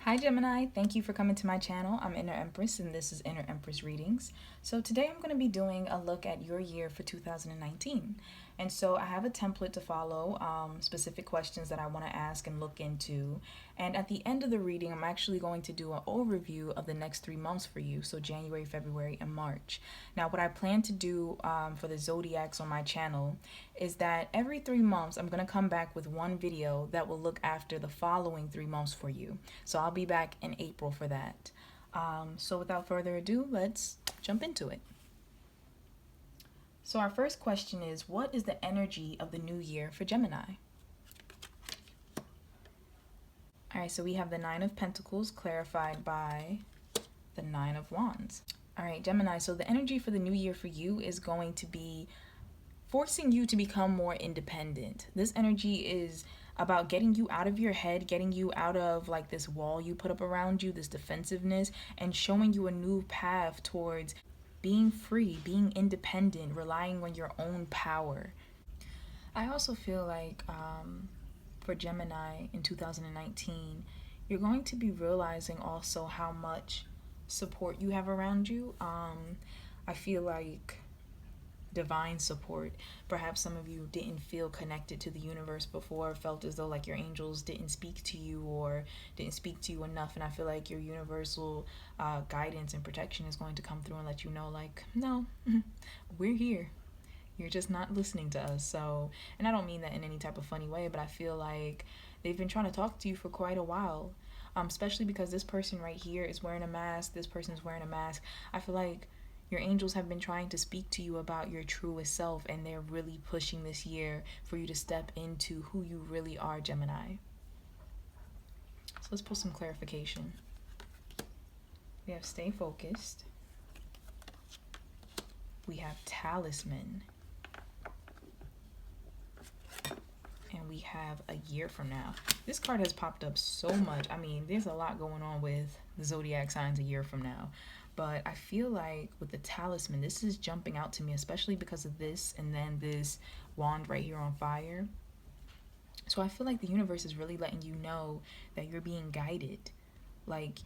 Hi Gemini, thank you for coming to my channel. I'm Inner Empress and this is Inner Empress Readings. So today I'm going to be doing a look at your year for 2019. And so I have a template to follow, specific questions that I want to ask and look into. And at the end of the reading, I'm actually going to do an overview of the next 3 months for you. So January, February, and March. Now what I plan to do for the zodiacs on my channel is that every 3 months I'm going to come back with one video that will look after the following 3 months for you. So I'll be back in April for that. So without further ado, let's jump into it. So our first question is, what is the energy of the new year for Gemini? All right, so we have the Nine of Pentacles clarified by the Nine of Wands. All right, Gemini, so the energy for the new year for you is going to be forcing you to become more independent. This energy is about getting you out of your head, getting you out of like this wall you put up around you, this defensiveness, and showing you a new path towards being free, being independent, relying on your own power. I also feel like for Gemini in 2019, you're going to be realizing also how much support you have around you. I feel like divine support. Perhaps some of you didn't feel connected to the universe before, felt as though like your angels didn't speak to you or didn't speak to you enough, and I feel like your universal guidance and protection is going to come through and let you know like, no, we're here, you're just not listening to us. So, and I don't mean that in any type of funny way, but I feel like they've been trying to talk to you for quite a while, especially because this person right here is wearing a mask, this person's wearing a mask. I feel like your angels have been trying to speak to you about your truest self, and they're really pushing this year for you to step into who you really are, Gemini. So let's put some clarification. We have stay focused. We have talisman. And we have a year from now. This card has popped up so much. I mean, there's a lot going on with the zodiac signs a year from now. But I feel like with the talisman, this is jumping out to me, especially because of this and then this wand right here on fire. So I feel like the universe is really letting you know that you're being guided. Like,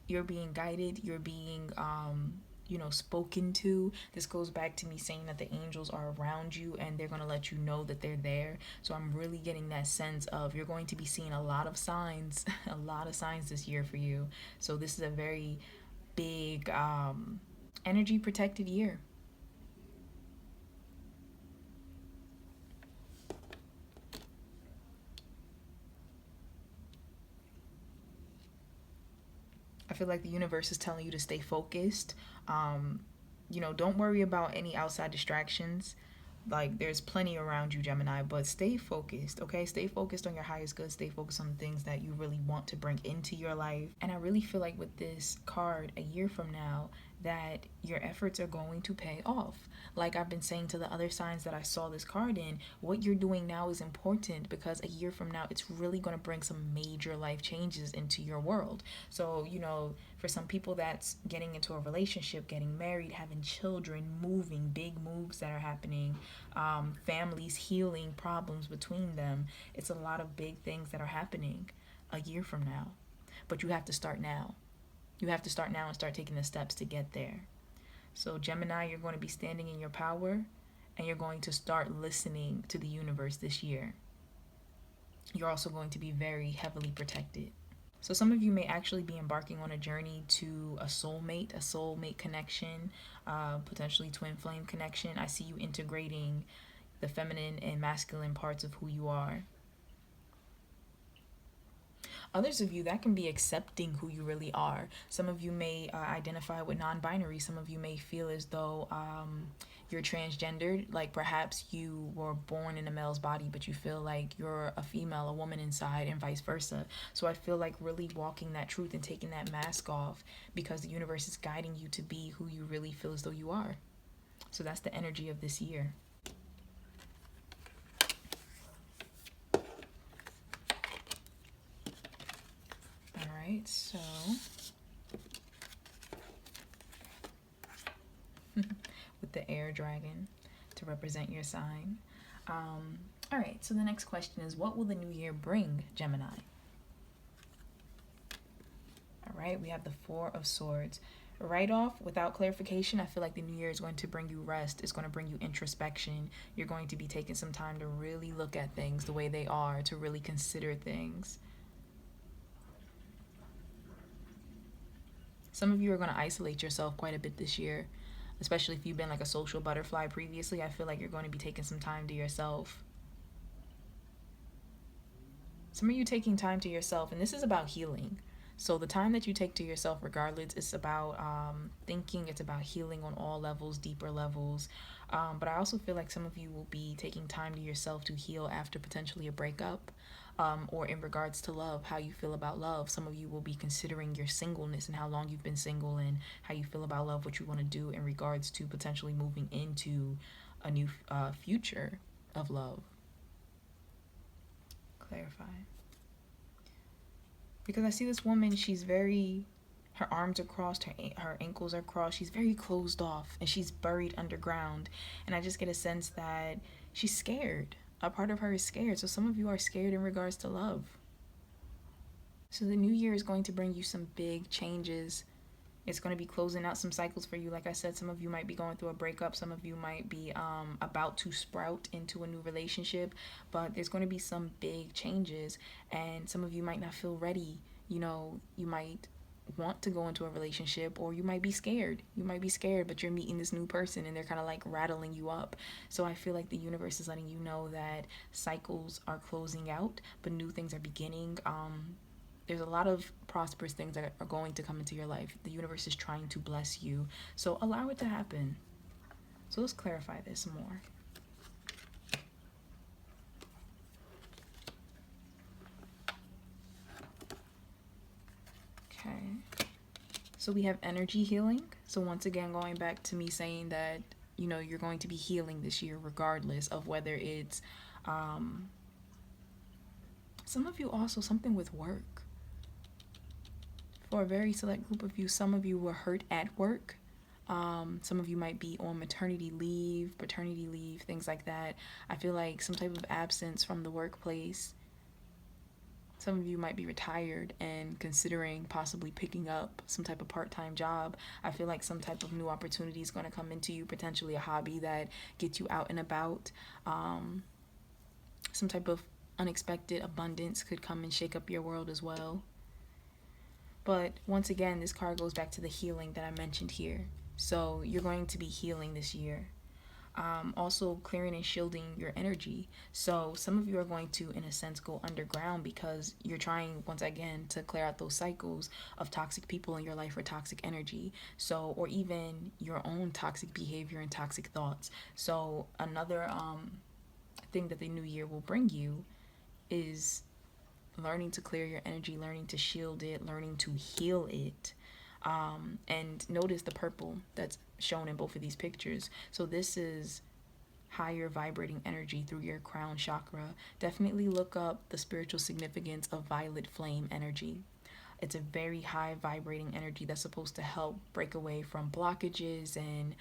you're being guided, you're being spoken to. This goes back to me saying that the angels are around you and they're going to let you know that they're there. So I'm really getting that sense of you're going to be seeing a lot of signs, a lot of signs this year for you. So this is a very big energy protected year. I feel like the universe is telling you to stay focused. Don't worry about any outside distractions. Like, there's plenty around you, Gemini, but stay focused, okay? Stay focused on your highest good. Stay focused on the things that you really want to bring into your life. And I really feel like with this card, a year from now, that your efforts are going to pay off. Like I've been saying to the other signs that I saw this card in, what you're doing now is important because a year from now, it's really going to bring some major life changes into your world. So, for some people that's getting into a relationship, getting married, having children, moving, big moves that are happening, families healing problems between them. It's a lot of big things that are happening a year from now. But you have to start now. You have to start now and start taking the steps to get there. So Gemini, you're going to be standing in your power and you're going to start listening to the universe this year. You're also going to be very heavily protected. So some of you may actually be embarking on a journey to a soulmate connection, potentially twin flame connection. I see you integrating the feminine and masculine parts of who you are. Others of you, that can be accepting who you really are. Some of you may identify with non-binary. Some of you may feel as though you're transgendered. Like perhaps you were born in a male's body, but you feel like you're a female, a woman inside, and vice versa. So I feel like really walking that truth and taking that mask off because the universe is guiding you to be who you really feel as though you are. So that's the energy of this year. So with the air dragon to represent your sign. All right, so the next question is, what will the new year bring, Gemini? right? We have the Four of Swords. Right off, without clarification, I feel like the new year is going to bring you rest. It's going to bring you introspection. You're going to be taking some time to really look at things the way they are, to really consider things. Some of you are going to isolate yourself quite a bit this year, especially if you've been like a social butterfly previously. I feel like you're going to be taking some time to yourself. Some of you taking time to yourself, and this is about healing. So the time that you take to yourself, regardless, it's about thinking. It's about healing on all levels, deeper levels. But I also feel like some of you will be taking time to yourself to heal after potentially a breakup, or in regards to love, how you feel about love. Some of you will be considering your singleness and how long you've been single and how you feel about love, what you want to do in regards to potentially moving into a new future of love. Clarify. Because I see this woman, she's very, her arms are crossed, her ankles are crossed, she's very closed off, and she's buried underground. And I just get a sense that she's scared. A part of her is scared. So some of you are scared in regards to love. So the new year is going to bring you some big changes. It's going to be closing out some cycles for you. Like I said, some of you might be going through a breakup. Some of you might be about to sprout into a new relationship. But there's going to be some big changes. And some of you might not feel ready. You know, you might want to go into a relationship, or you might be scared. You might be scared, but you're meeting this new person and they're kind of like rattling you up. So I feel like the universe is letting you know that cycles are closing out, but new things are beginning. There's a lot of prosperous things that are going to come into your life. The universe is trying to bless you. So allow it to happen. So let's clarify this more. Okay. So we have energy healing. So once again, going back to me saying that, you know, you're going to be healing this year regardless of whether it's some of you also something with work. For a very select group of you, some of you were hurt at work. Some of you might be on maternity leave, paternity leave, things like that. I feel like some type of absence from the workplace. Some of you might be retired and considering possibly picking up some type of part-time job. I feel like some type of new opportunity is going to come into you, potentially a hobby that gets you out and about. Some type of unexpected abundance could come and shake up your world as well. But once again, this card goes back to the healing that I mentioned here. So you're going to be healing this year. Also clearing and shielding your energy. So some of you are going to, in a sense, go underground because you're trying, once again, to clear out those cycles of toxic people in your life or toxic energy. So, or even your own toxic behavior and toxic thoughts. So another thing that the new year will bring you is learning to clear your energy, learning to shield it, learning to heal it. And notice the purple that's shown in both of these pictures. So this is higher vibrating energy through your crown chakra. Definitely look up the spiritual significance of violet flame energy. It's a very high vibrating energy that's supposed to help break away from blockages and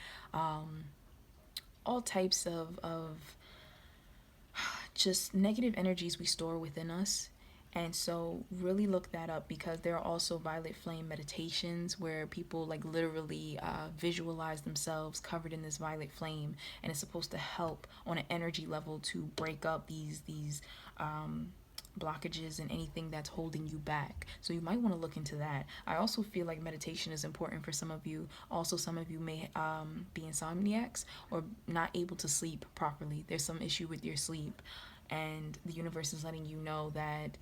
all types of just negative energies we store within us. And so really look that up, because there are also violet flame meditations where people like literally visualize themselves covered in this violet flame, and it's supposed to help on an energy level to break up these blockages and anything that's holding you back. So you might want to look into that. I also feel like meditation is important for some of you. Also, some of you may be insomniacs or not able to sleep properly. There's some issue with your sleep, and the universe is letting you know that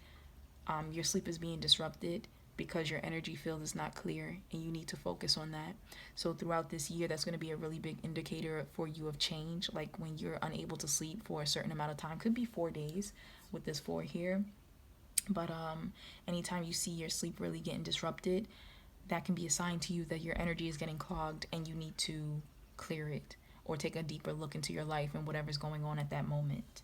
your sleep is being disrupted because your energy field is not clear, and you need to focus on that. So throughout this year, that's going to be a really big indicator for you of change. Like when you're unable to sleep for a certain amount of time, could be 4 days with this 4 here. But anytime you see your sleep really getting disrupted, that can be a sign to you that your energy is getting clogged and you need to clear it or take a deeper look into your life and whatever's going on at that moment.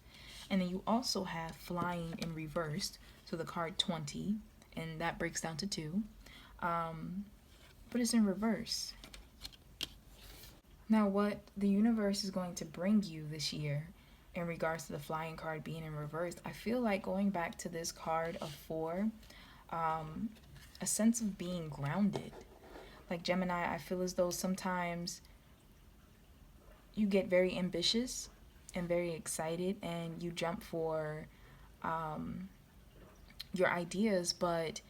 And then you also have flying in reversed. So the card 20, and that breaks down to 2. But it's in reverse. Now what the universe is going to bring you this year in regards to the flying card being in reverse, I feel like going back to this card of 4, a sense of being grounded. Like Gemini, I feel as though sometimes you get very ambitious and very excited and you jump for your ideas, but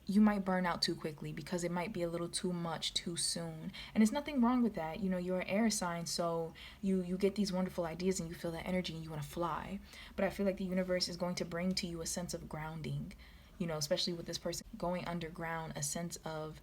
you might burn out too quickly because it might be a little too much too soon. And there's nothing wrong with that. You know, you're an air sign, so you get these wonderful ideas and you feel that energy and you want to fly. But I feel like the universe is going to bring to you a sense of grounding, you know, especially with this person going underground, a sense of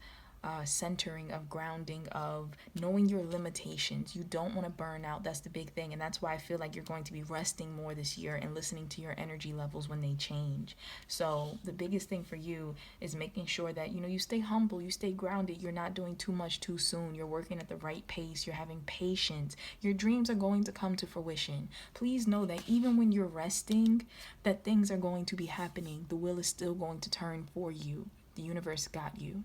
centering, of grounding, of knowing your limitations. You don't want to burn out. That's the big thing. And that's why I feel like you're going to be resting more this year and listening to your energy levels when they change. So the biggest thing for you is making sure that, you know, you stay humble, you stay grounded. You're not doing too much too soon. You're working at the right pace. You're having patience. Your dreams are going to come to fruition. Please know that even when you're resting, that things are going to be happening. The wheel is still going to turn for you. The universe got you.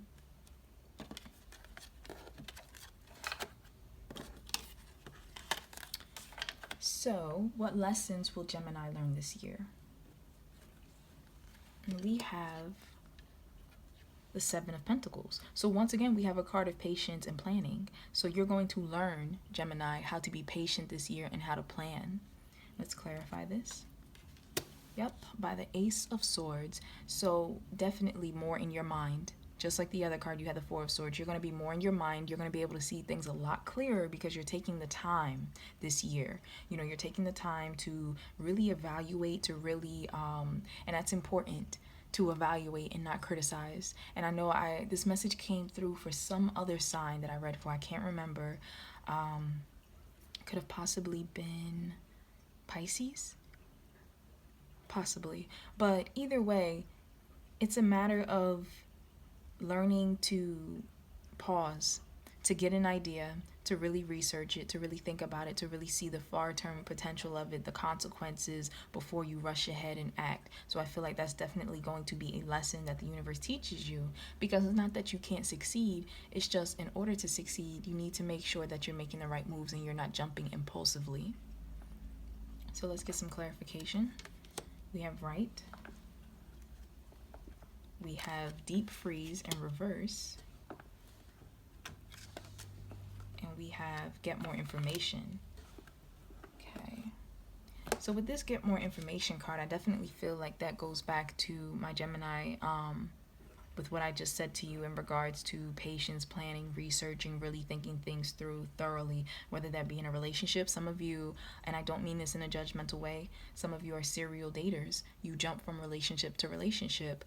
So, what lessons will Gemini learn this year? And we have the Seven of Pentacles. So once again, we have a card of patience and planning. So you're going to learn, Gemini, how to be patient this year and how to plan. Let's clarify this. Yep, by the Ace of Swords. So definitely more in your mind. Just like the other card, you had the Four of Swords. You're going to be more in your mind. You're going to be able to see things a lot clearer because you're taking the time this year. You know, you're taking the time to really evaluate, to really, and that's important, to evaluate and not criticize. And I know this message came through for some other sign that I read for. I can't remember. Could have possibly been Pisces? Possibly. But either way, it's a matter of learning to pause, to get an idea, to really research it, to really think about it, to really see the far-term potential of it, the consequences before you rush ahead and act. So I feel like that's definitely going to be a lesson that the universe teaches you, because it's not that you can't succeed, it's just in order to succeed, you need to make sure that you're making the right moves and you're not jumping impulsively. So let's get some clarification. We have right. We have deep freeze in reverse. And we have get more information. Okay. So with this get more information card, I definitely feel like that goes back to my Gemini, with what I just said to you in regards to patience, planning, researching, really thinking things through thoroughly, whether that be in a relationship. Some of you, and I don't mean this in a judgmental way, some of you are serial daters. You jump from relationship to relationship.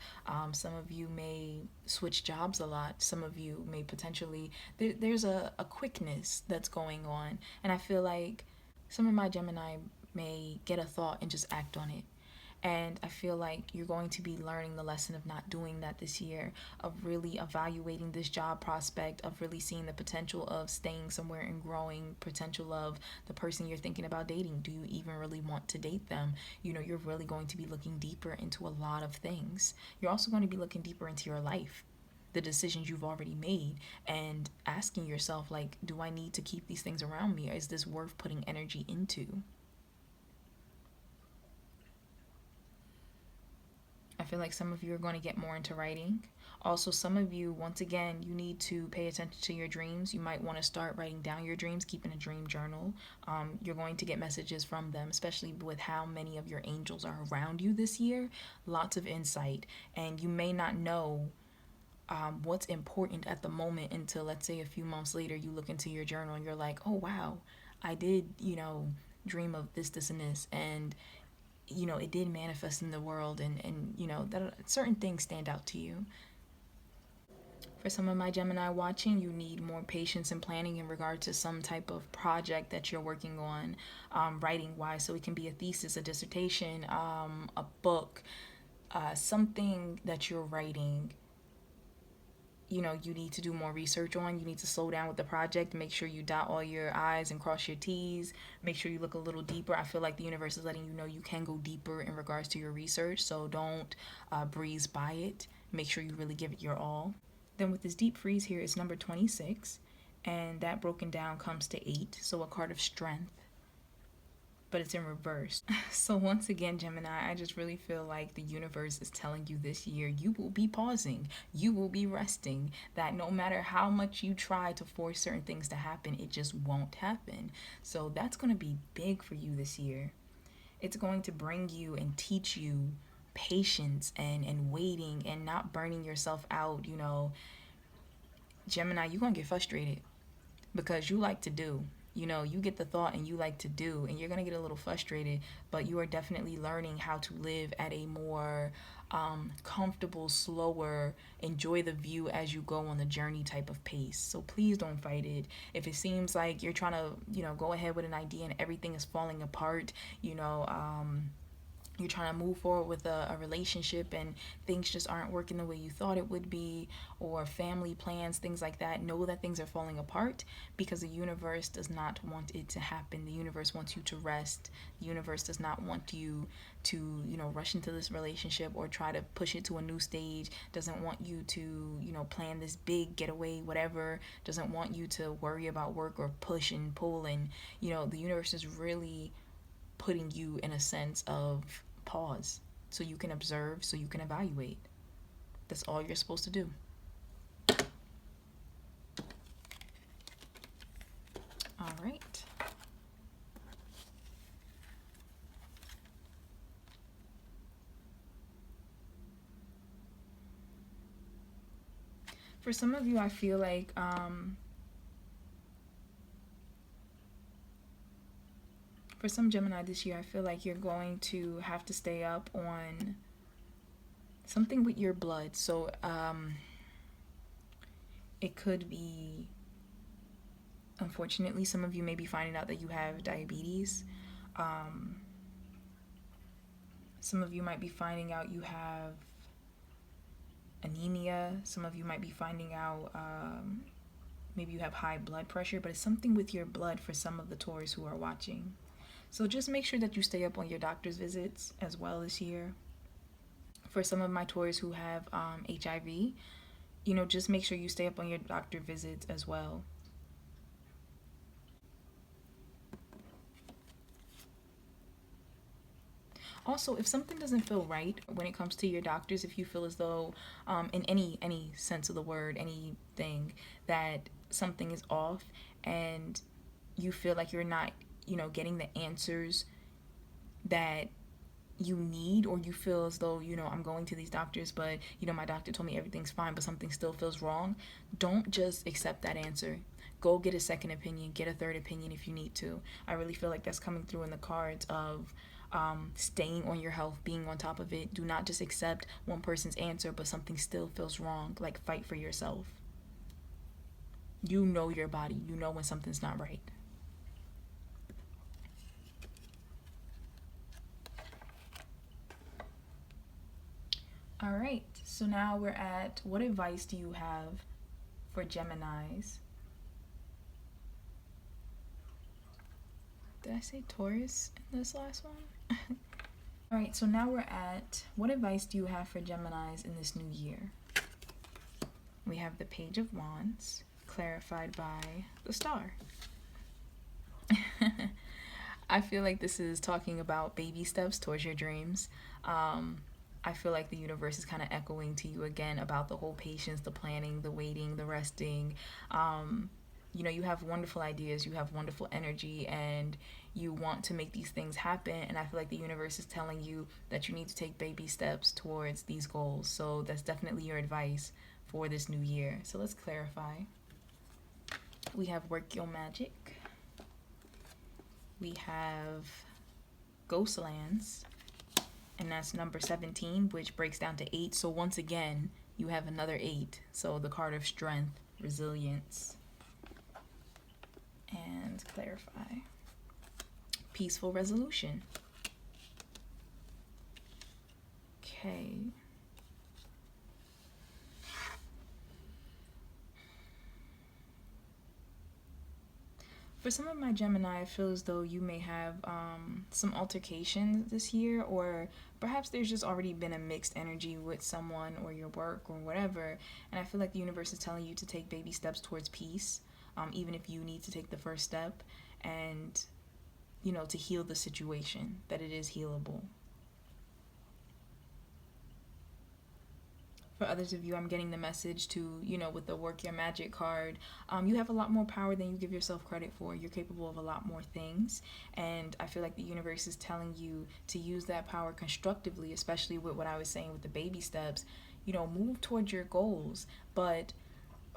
Some of you may switch jobs a lot. Some of you may potentially, there's a quickness that's going on. And I feel like some of my Gemini may get a thought and just act on it. And I feel like you're going to be learning the lesson of not doing that this year, of really evaluating this job prospect, of really seeing the potential of staying somewhere and growing, potential of the person you're thinking about dating. Do you even really want to date them? You know, you're really going to be looking deeper into a lot of things. You're also going to be looking deeper into your life, the decisions you've already made, and asking yourself, like, do I need to keep these things around me? Or is this worth putting energy into? I feel like some of you are going to get more into writing. Also, some of you, once again, you need to pay attention to your dreams. You might want to start writing down your dreams, keeping a dream journal. You're going to get messages from them, especially with how many of your angels are around you this year. Lots of insight. And you may not know what's important at the moment until, let's say, a few months later, you look into your journal and you're like, oh, wow, I did, dream of this, this, and this. And it did manifest in the world, and that certain things stand out to you. For some of my Gemini watching, you need more patience and planning in regard to some type of project that you're working on, writing-wise. So it can be a thesis, a dissertation, a book, something that you're writing. You need to do more research on. You need to slow down with the project. Make sure you dot all your I's and cross your T's. Make sure you look a little deeper. I feel like the universe is letting you know you can go deeper in regards to your research. So don't breeze by it. Make sure you really give it your all. Then with this deep freeze here, it's number 26. And that broken down comes to 8. So a card of strength. but it's in reverse. So once again, Gemini, I just really feel like the universe is telling you this year you will be pausing, you will be resting, that no matter how much you try to force certain things to happen, it just won't happen. So that's going to be big for you this year. It's going to bring you and teach you patience and waiting and not burning yourself out. You know, Gemini, you're going to get frustrated because you like to do. You know, you get the thought and you like to do, and you're going to get a little frustrated, but you are definitely learning how to live at a more comfortable, slower, enjoy the view as you go on the journey type of pace. So please don't fight it. If it seems like you're trying to, go ahead with an idea and everything is falling apart, you're trying to move forward with a relationship and things just aren't working the way you thought it would be, or family plans, things like that, know that things are falling apart because the universe does not want it to happen. The universe wants you to rest. The universe does not want you to, rush into this relationship or try to push it to a new stage, doesn't want you to, plan this big getaway, whatever, doesn't want you to worry about work or push and pull. And, the universe is really putting you in a sense of pause so you can observe, so you can evaluate. That's all you're supposed to do. All right. For some of you, I feel like for some Gemini this year, I feel like you're going to have to stay up on something with your blood. So it could be, unfortunately, some of you may be finding out that you have diabetes. Some of you might be finding out you have anemia. Some of you might be finding out maybe you have high blood pressure, but it's something with your blood for some of the Taurus who are watching. So just make sure that you stay up on your doctor's visits as well this year. For some of my Taurus who have HIV, just make sure you stay up on your doctor visits as well. Also, if something doesn't feel right when it comes to your doctors, if you feel as though in any sense of the word, anything, that something is off and you feel like you're not getting the answers that you need, or you feel as though I'm going to these doctors but my doctor told me everything's fine but something still feels wrong, don't just accept that answer. Go get a second opinion, get a third opinion if you need to. I really feel like that's coming through in the cards of staying on your health, being on top of it. Do not just accept one person's answer but something still feels wrong. Like, fight for yourself. You know your body, you know when something's not right. All right, so now we're at, what advice do you have for Geminis? Did I say Taurus in this last one? All right, so now we're at, what advice do you have for Geminis in this new year? We have the Page of Wands, clarified by the Star. I feel like this is talking about baby steps towards your dreams. I feel like the universe is kind of echoing to you again about the whole patience, the planning, the waiting, the resting. You have wonderful ideas, you have wonderful energy, and you want to make these things happen. And I feel like the universe is telling you that you need to take baby steps towards these goals. So that's definitely your advice for this new year. So let's clarify. We have Work Your Magic. We have Ghostlands. And that's number 17, which breaks down to 8. So once again, you have another 8. So the card of strength, resilience, and clarify. Peaceful resolution. Okay. For some of my Gemini, I feel as though you may have some altercations this year, or perhaps there's just already been a mixed energy with someone or your work or whatever. And I feel like the universe is telling you to take baby steps towards peace, even if you need to take the first step. And to heal the situation, that it is healable. For others of you, I'm getting the message to, with the Work Your Magic card, you have a lot more power than you give yourself credit for. You're capable of a lot more things. And I feel like the universe is telling you to use that power constructively, especially with what I was saying with the baby steps. Move towards your goals. But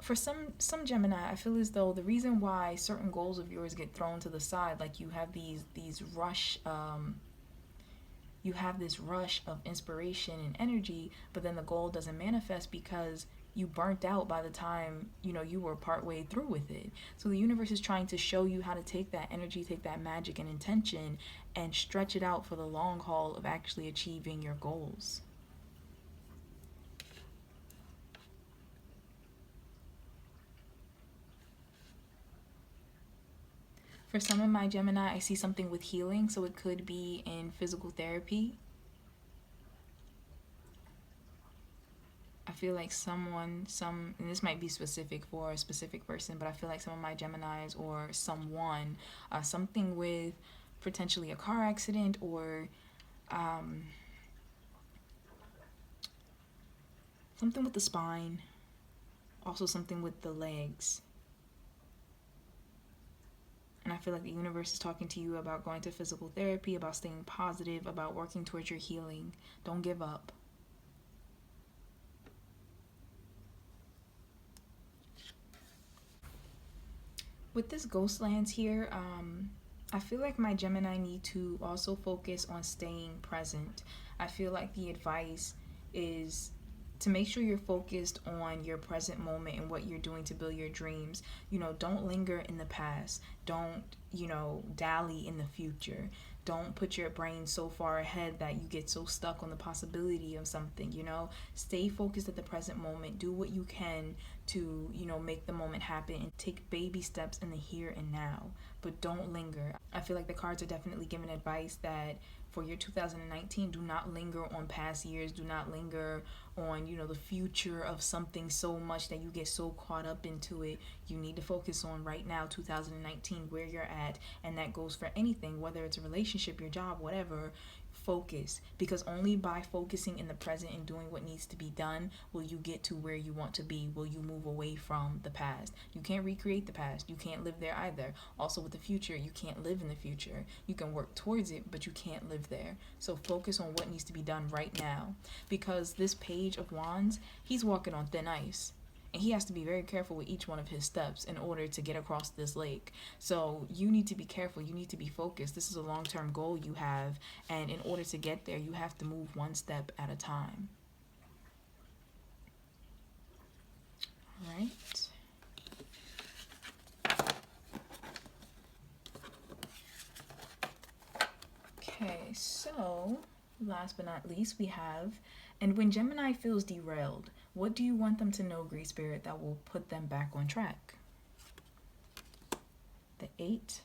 for some Gemini, I feel as though the reason why certain goals of yours get thrown to the side, like you have these rush you have this rush of inspiration and energy, but then the goal doesn't manifest because you burnt out by the time you were partway through with it. So the universe is trying to show you how to take that energy, take that magic and intention, and stretch it out for the long haul of actually achieving your goals. For some of my Gemini, I see something with healing, so it could be in physical therapy. I feel like and this might be specific for a specific person, but I feel like some of my Geminis or someone, something with potentially a car accident or something with the spine, also something with the legs. And I feel like the universe is talking to you about going to physical therapy, about staying positive, about working towards your healing. Don't give up. With this ghost lands here, I feel like my Gemini need to also focus on staying present. I feel like the advice is to make sure you're focused on your present moment and what you're doing to build your dreams. Don't linger in the past. Don't, dally in the future. Don't put your brain so far ahead that you get so stuck on the possibility of something, Stay focused at the present moment. Do what you can to, make the moment happen and take baby steps in the here and now. But don't linger. I feel like the cards are definitely giving advice that for your 2019, do not linger on past years. Do not linger on, the future of something so much that you get so caught up into it. You need to focus on right now, 2019, where you're at. And that goes for anything, whether it's a relationship, your job, whatever. Focus, because only by focusing in the present and doing what needs to be done will you get to where you want to be. Will you move away from the past? You can't recreate the past. You can't live there either. Also with the future, you can't live in the future. You can work towards it, but you can't live there. So focus on what needs to be done right now, because this Page of Wands, he's walking on thin ice. And he has to be very careful with each one of his steps in order to get across this lake. So you need to be careful. You need to be focused. This is a long-term goal you have. And in order to get there, you have to move one step at a time. All right. Okay, so last but not least, we have, and when Gemini feels derailed, what do you want them to know, Great Spirit, that will put them back on track? The 8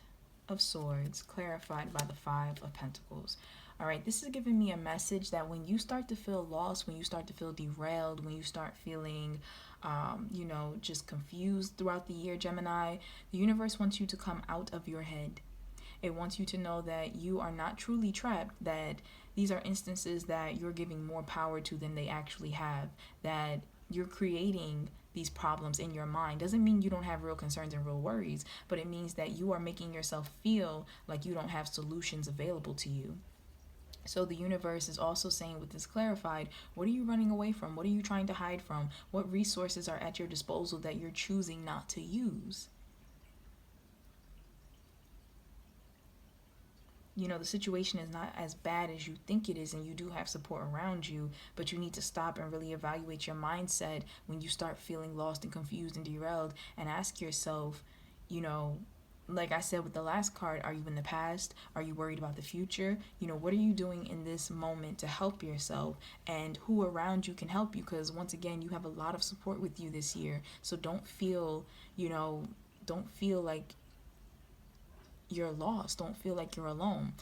of Swords, clarified by the 5 of Pentacles. All right, this is giving me a message that when you start to feel lost, when you start to feel derailed, when you start feeling, just confused throughout the year, Gemini, the universe wants you to come out of your head. It wants you to know that you are not truly trapped, that these are instances that you're giving more power to than they actually have, that you're creating these problems in your mind. Doesn't mean you don't have real concerns and real worries, but it means that you are making yourself feel like you don't have solutions available to you. So the universe is also saying with this clarified, what are you running away from? What are you trying to hide from? What resources are at your disposal that you're choosing not to use? The situation is not as bad as you think it is, and you do have support around you, but you need to stop and really evaluate your mindset when you start feeling lost and confused and derailed, and ask yourself, like I said with the last card, are you in the past? Are you worried about the future? What are you doing in this moment to help yourself, and who around you can help you? Because once again, you have a lot of support with you this year, so don't feel like you're lost. Don't feel like you're alone.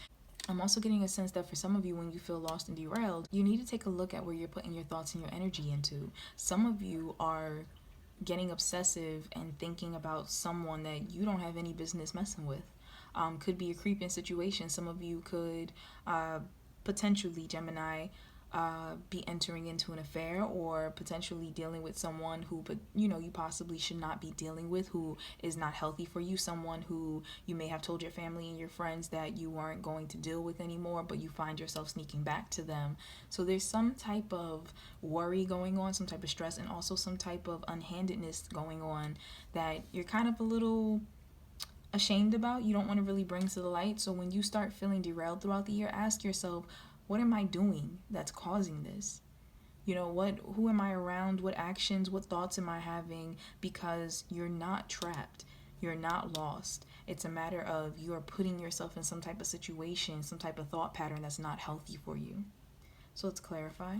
I'm also getting a sense that for some of you, when you feel lost and derailed, you need to take a look at where you're putting your thoughts and your energy into. Some of you are getting obsessive and thinking about someone that you don't have any business messing with. Could be a creeping situation. Some of you could potentially, Gemini, be entering into an affair, or potentially dealing with someone who, but you know, you possibly should not be dealing with, who is not healthy for you, someone who you may have told your family and your friends that you weren't going to deal with anymore, but you find yourself sneaking back to them. So there's some type of worry going on, some type of stress, and also some type of unhandedness going on that you're kind of a little ashamed about, you don't want to really bring to the light. So when you start feeling derailed throughout the year, ask yourself, what am I doing that's causing this? You know, who am I around? What actions, what thoughts am I having? Because you're not trapped. You're not lost. It's a matter of you're putting yourself in some type of situation, some type of thought pattern that's not healthy for you. So let's clarify.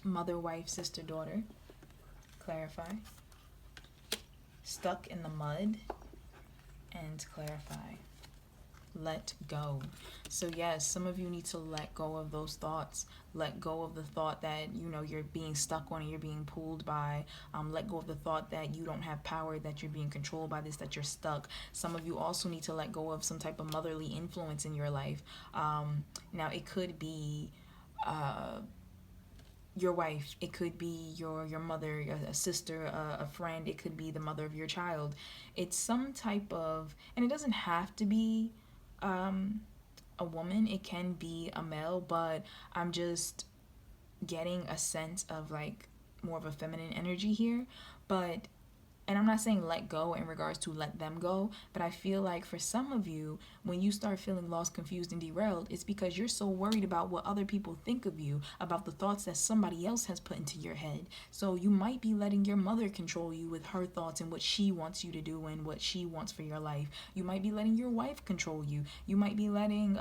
Mother, wife, sister, daughter. Clarify. Stuck in the mud. And clarify. Let go. So yes, some of you need to let go of those thoughts. Let go of the thought that, you know, you're being stuck on and you're being pulled by. Let go of the thought that you don't have power, that you're being controlled by this, that you're stuck. Some of you also need to let go of some type of motherly influence in your life. Now it could be your wife, it could be your mother, a sister, a friend, it could be the mother of your child. It's some type of, and it doesn't have to be a woman, it can be a male, but I'm just getting a sense of like more of a feminine energy here. But and I'm not saying let go in regards to let them go, but I feel like for some of you, when you start feeling lost, confused, and derailed, it's because you're so worried about what other people think of you, about the thoughts that somebody else has put into your head. So you might be letting your mother control you with her thoughts and what she wants you to do and what she wants for your life. You might be letting your wife control you. You might be letting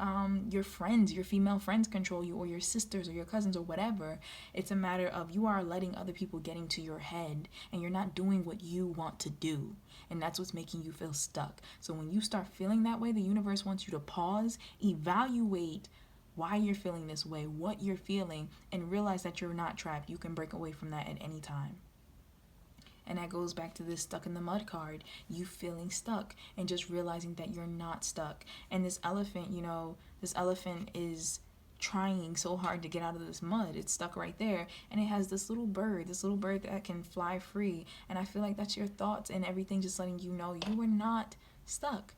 your friends, your female friends control you, or your sisters or your cousins or whatever. It's a matter of you are letting other people get into your head and you're not doing what you want to do, and that's what's making you feel stuck. So when you start feeling that way, the universe wants you to pause, evaluate why you're feeling this way, what you're feeling, and realize that you're not trapped. You can break away from that at any time. And that goes back to this stuck in the mud card, you feeling stuck and just realizing that you're not stuck. And this elephant, you know, this elephant is trying so hard to get out of this mud. It's stuck right there, and it has this little bird that can fly free. And I feel like that's your thoughts and everything just letting you know you are not stuck.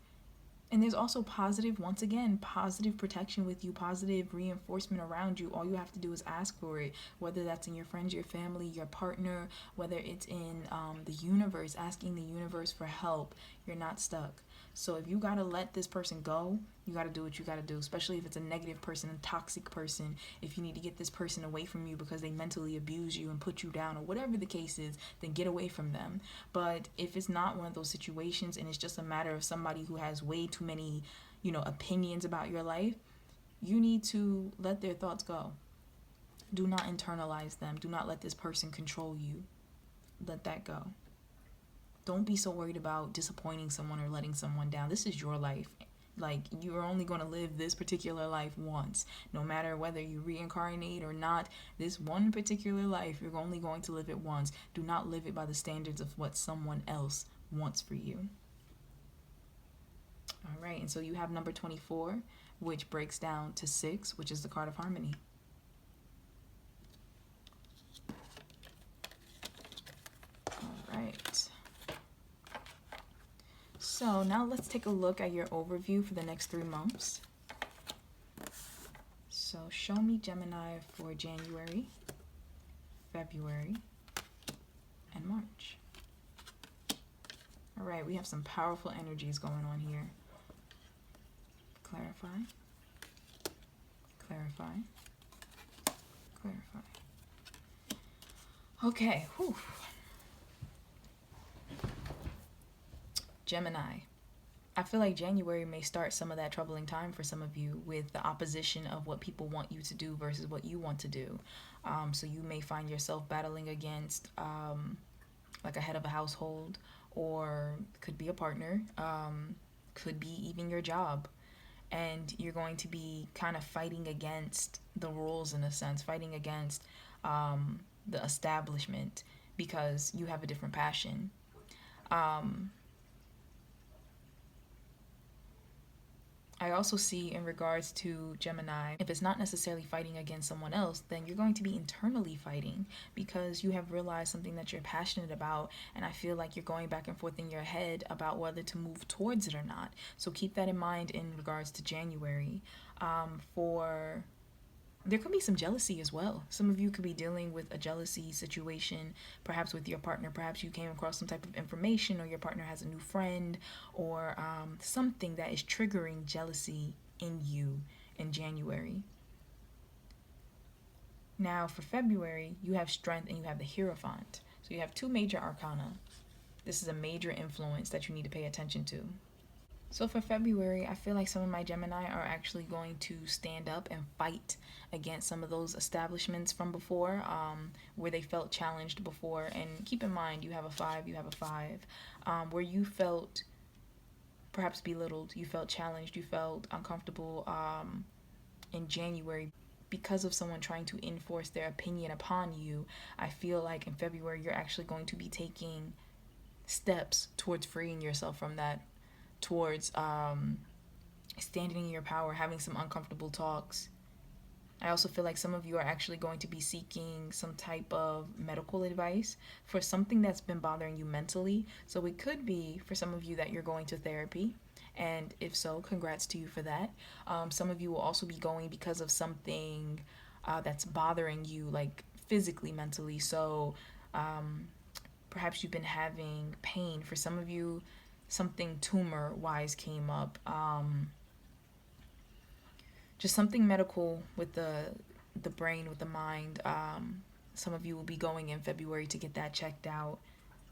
And there's also positive, once again, positive protection with you, positive reinforcement around you. All you have to do is ask for it, whether that's in your friends, your family, your partner, whether it's in the universe, asking the universe for help. You're not stuck. So if you gotta let this person go, you gotta do what you gotta do, especially if it's a negative person, a toxic person. If you need to get this person away from you because they mentally abuse you and put you down, or whatever the case is, then get away from them. But if it's not one of those situations and it's just a matter of somebody who has way too many, you know, opinions about your life, you need to let their thoughts go. Do not internalize them. Do not let this person control you. Let that go. Don't be so worried about disappointing someone or letting someone down. This is your life. Like, you're only going to live this particular life once. No matter whether you reincarnate or not, this one particular life, you're only going to live it once. Do not live it by the standards of what someone else wants for you. All right, and so you have number 24, which breaks down to 6, which is the card of harmony. All right. So now let's take a look at your overview for the next 3 months. So show me Gemini for January, February, and March. All right, we have some powerful energies going on here. Clarify, clarify, clarify. Okay, whew. Gemini. I feel like January may start some of that troubling time for some of you, with the opposition of what people want you to do versus what you want to do. So you may find yourself battling against like a head of a household, or could be a partner, could be even your job. And you're going to be kind of fighting against the rules, in a sense, fighting against the establishment because you have a different passion. I also see in regards to Gemini, if it's not necessarily fighting against someone else, then you're going to be internally fighting because you have realized something that you're passionate about. And I feel like you're going back and forth in your head about whether to move towards it or not. So keep that in mind in regards to January. For there could be some jealousy as well. Some of you could be dealing with a jealousy situation, perhaps with your partner. Perhaps you came across some type of information, or your partner has a new friend, or something that is triggering jealousy in you in January. Now, for February, you have Strength and you have the Hierophant. So you have two major arcana. This is a major influence that you need to pay attention to. So for February, I feel like some of my Gemini are actually going to stand up and fight against some of those establishments from before, where they felt challenged before. And keep in mind, you have a 5, where you felt perhaps belittled, you felt challenged, you felt uncomfortable in January because of someone trying to enforce their opinion upon you. I feel like in February, you're actually going to be taking steps towards freeing yourself from that, towards standing in your power, having some uncomfortable talks. I also feel like some of you are actually going to be seeking some type of medical advice for something that's been bothering you mentally. So it could be for some of you that you're going to therapy. And if so, congrats to you for that. Some of you will also be going because of something that's bothering you, like physically, mentally. So perhaps you've been having pain. For some of you, something tumor wise came up, just something medical with the brain, with the mind. Some of you will be going in February to get that checked out,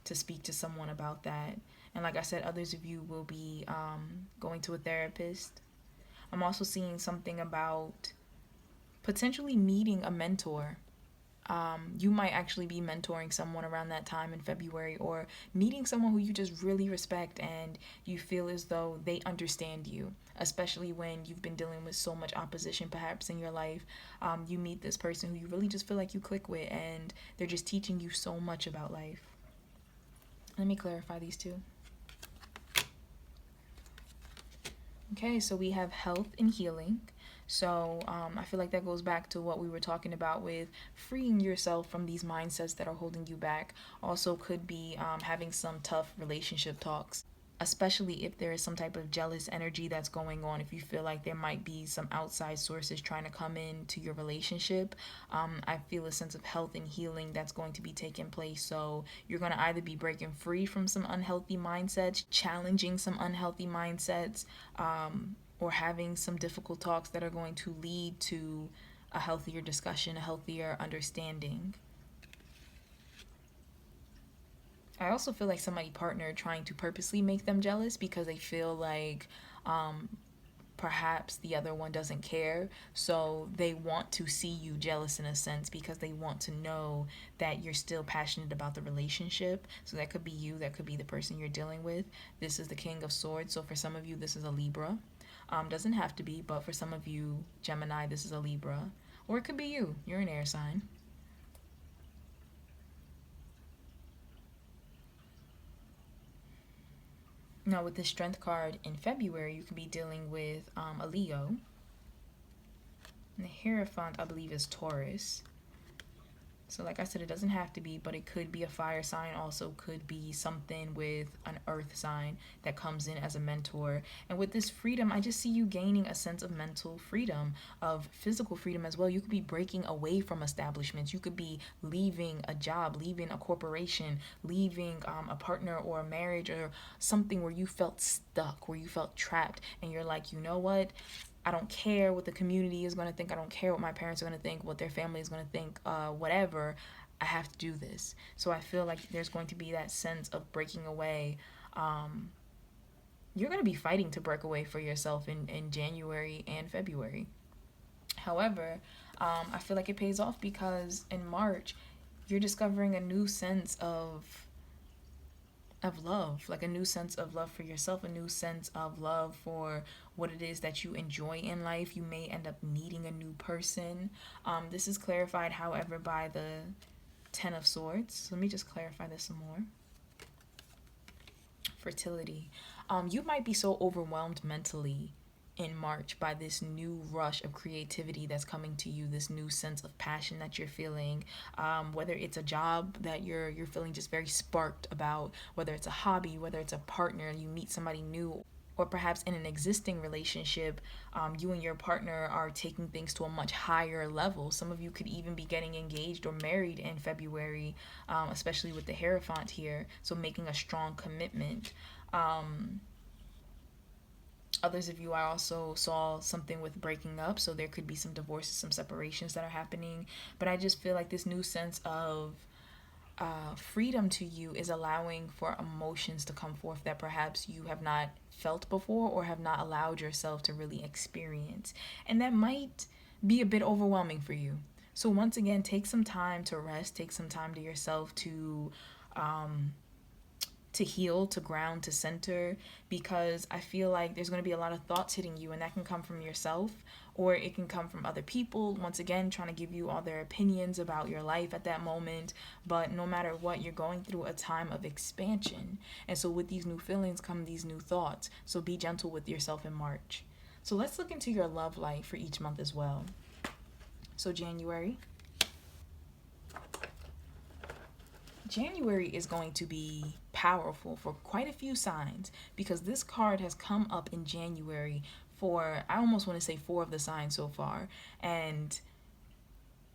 to speak to someone about that. And like I said, others of you will be going to a therapist. I'm also seeing something about potentially meeting a mentor. You might actually be mentoring someone around that time in February, or meeting someone who you just really respect and you feel as though they understand you, especially when you've been dealing with so much opposition perhaps in your life. You meet this person who you really just feel like you click with, and they're just teaching you so much about life. Let me clarify these two. Okay, so we have health and healing. So I feel like that goes back to what we were talking about with freeing yourself from these mindsets that are holding you back. Also could be having some tough relationship talks, especially if there is some type of jealous energy that's going on. If you feel like there might be some outside sources trying to come into your relationship, I feel a sense of health and healing that's going to be taking place. So you're going to either be breaking free from some unhealthy mindsets, challenging some unhealthy mindsets, or having some difficult talks that are going to lead to a healthier discussion, a healthier understanding. I also feel like somebody partner trying to purposely make them jealous because they feel like perhaps the other one doesn't care. So they want to see you jealous in a sense because they want to know that you're still passionate about the relationship. So that could be you, that could be the person you're dealing with. This is the King of Swords. So for some of you, this is a Libra. Doesn't have to be, but for some of you, Gemini, this is a Libra. Or it could be you. You're an air sign. Now, with the Strength card in February, you could be dealing with a Leo. And the Hierophant, I believe, is Taurus. So like I said, it doesn't have to be, but it could be a fire sign. Also could be something with an earth sign that comes in as a mentor. And with this freedom, I just see you gaining a sense of mental freedom, of physical freedom as well. You could be breaking away from establishments. You could be leaving a job, leaving a corporation, leaving a partner or a marriage or something where you felt stuck, where you felt trapped. And you're like, you know what? I don't care what the community is going to think. I don't care what my parents are going to think, what their family is going to think, whatever. I have to do this. So I feel like there's going to be that sense of breaking away. You're going to be fighting to break away for yourself in January and February. However, I feel like it pays off because in March, you're discovering a new sense of love, like a new sense of love for yourself, a new sense of love for what it is that you enjoy in life. You may end up meeting a new person. This is clarified, however, by the Ten of Swords. Let me just clarify this some more. Fertility. You might be so overwhelmed mentally in March by this new rush of creativity that's coming to you, this new sense of passion that you're feeling, whether it's a job that you're feeling just very sparked about, whether it's a hobby, whether it's a partner, you meet somebody new, or perhaps in an existing relationship, you and your partner are taking things to a much higher level. Some of you could even be getting engaged or married in February, especially with the Hierophant here, so making a strong commitment. Others of you, I also saw something with breaking up, so there could be some divorces, some separations that are happening. But I just feel like this new sense of freedom to you is allowing for emotions to come forth that perhaps you have not felt before or have not allowed yourself to really experience. And that might be a bit overwhelming for you. So once again, take some time to rest, take some time to yourself to heal, to ground, to center, because I feel like there's going to be a lot of thoughts hitting you, and that can come from yourself or it can come from other people, once again trying to give you all their opinions about your life at that moment. But no matter what, you're going through a time of expansion, and so with these new feelings come these new thoughts. So be gentle with yourself in March. So let's look into your love life for each month as well. So January is going to be powerful for quite a few signs, because this card has come up in January for, I almost want to say 4 of the signs so far. And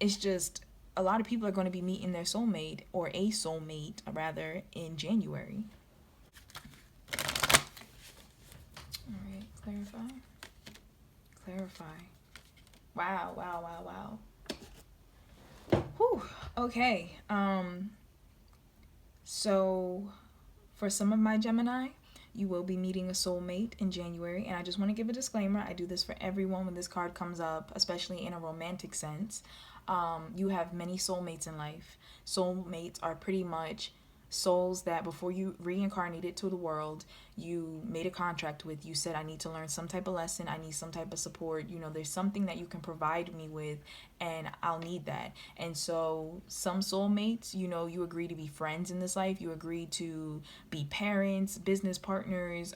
it's just, a lot of people are going to be meeting their soulmate, or a soulmate rather, in January. All right, clarify. Wow. Whew. Okay. So for some of my Gemini, you will be meeting a soulmate in January. And I just want to give a disclaimer. I do this for everyone when this card comes up, especially in a romantic sense. You have many soulmates in life. Soulmates are pretty much souls that before you reincarnated to the world, you made a contract with. You said, I need to learn some type of lesson, I need some type of support, there's something that you can provide me with, and I'll need that. And so some soulmates, you agree to be friends in this life, you agree to be parents, business partners,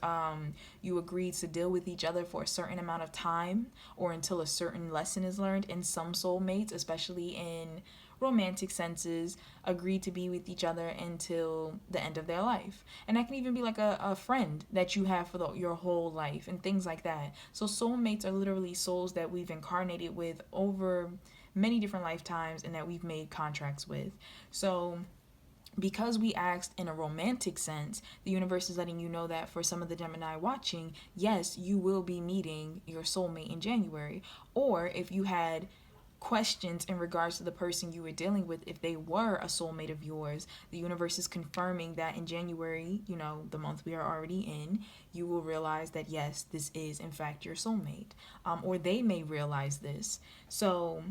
you agree to deal with each other for a certain amount of time or until a certain lesson is learned. And some soulmates, especially in romantic senses, agree to be with each other until the end of their life. And that can even be like a friend that you have for your whole life and things like that. So soulmates are literally souls that we've incarnated with over many different lifetimes and that we've made contracts with. So because we asked in a romantic sense, the universe is letting you know that for some of the Gemini watching, yes, you will be meeting your soulmate in January. Or if you had questions in regards to the person you were dealing with, if they were a soulmate of yours, the universe is confirming that in January, the month we are already in, you will realize that yes, this is in fact your soulmate, or they may realize this. So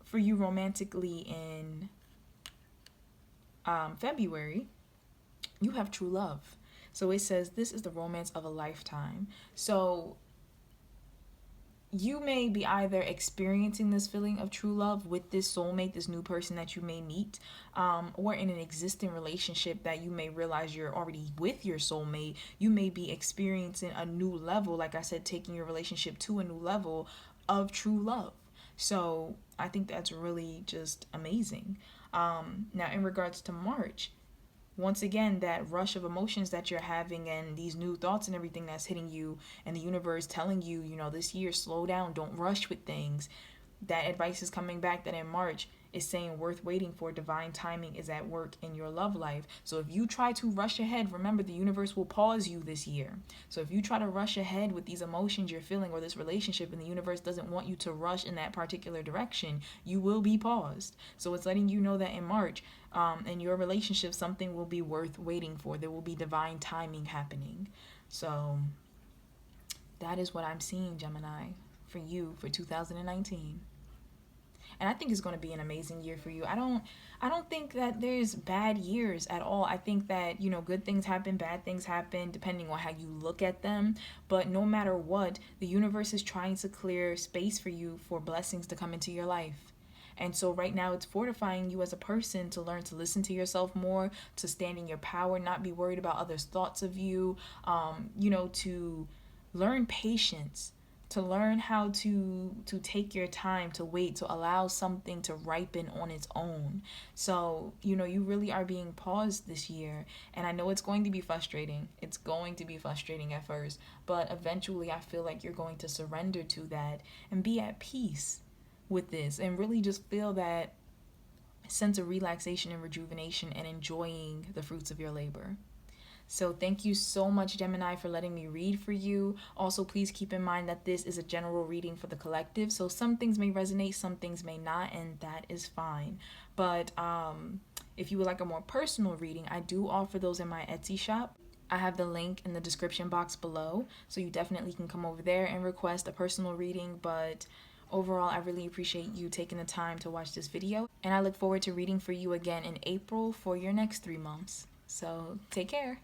for you romantically in February, you have true love. So it says this is the romance of a lifetime. So you may be either experiencing this feeling of true love with this soulmate, this new person that you may meet, or in an existing relationship that you may realize you're already with your soulmate. You may be experiencing a new level, like I said, taking your relationship to a new level of true love. So I think that's really just amazing. Now, in regards to March, once again, that rush of emotions that you're having and these new thoughts and everything that's hitting you, and the universe telling you, this year, slow down, don't rush with things. That advice is coming back that in March is saying worth waiting for. Divine timing is at work in your love life. So if you try to rush ahead, remember the universe will pause you this year. So if you try to rush ahead with these emotions you're feeling or this relationship, and the universe doesn't want you to rush in that particular direction, you will be paused. So it's letting you know that in March, in your relationship, something will be worth waiting for. There will be divine timing happening. So that is what I'm seeing, Gemini, for you for 2019. And I think it's going to be an amazing year for you. I don't think that there's bad years at all. I think that, good things happen, bad things happen, depending on how you look at them. But no matter what, the universe is trying to clear space for you for blessings to come into your life. And so right now it's fortifying you as a person to learn to listen to yourself more, to stand in your power, not be worried about others' thoughts of you, to learn patience, to learn how to take your time, to wait, to allow something to ripen on its own. So, you know, you really are being paused this year, and I know it's going to be frustrating. It's going to be frustrating at first, but eventually I feel like you're going to surrender to that and be at peace with this, and really just feel that sense of relaxation and rejuvenation and enjoying the fruits of your labor. So thank you so much, Gemini, for letting me read for you. Also, please keep in mind that this is a general reading for the collective. So some things may resonate, some things may not, and that is fine. But if you would like a more personal reading, I do offer those in my Etsy shop. I have the link in the description box below, so you definitely can come over there and request a personal reading. But overall, I really appreciate you taking the time to watch this video, and I look forward to reading for you again in April for your next 3 months. So take care.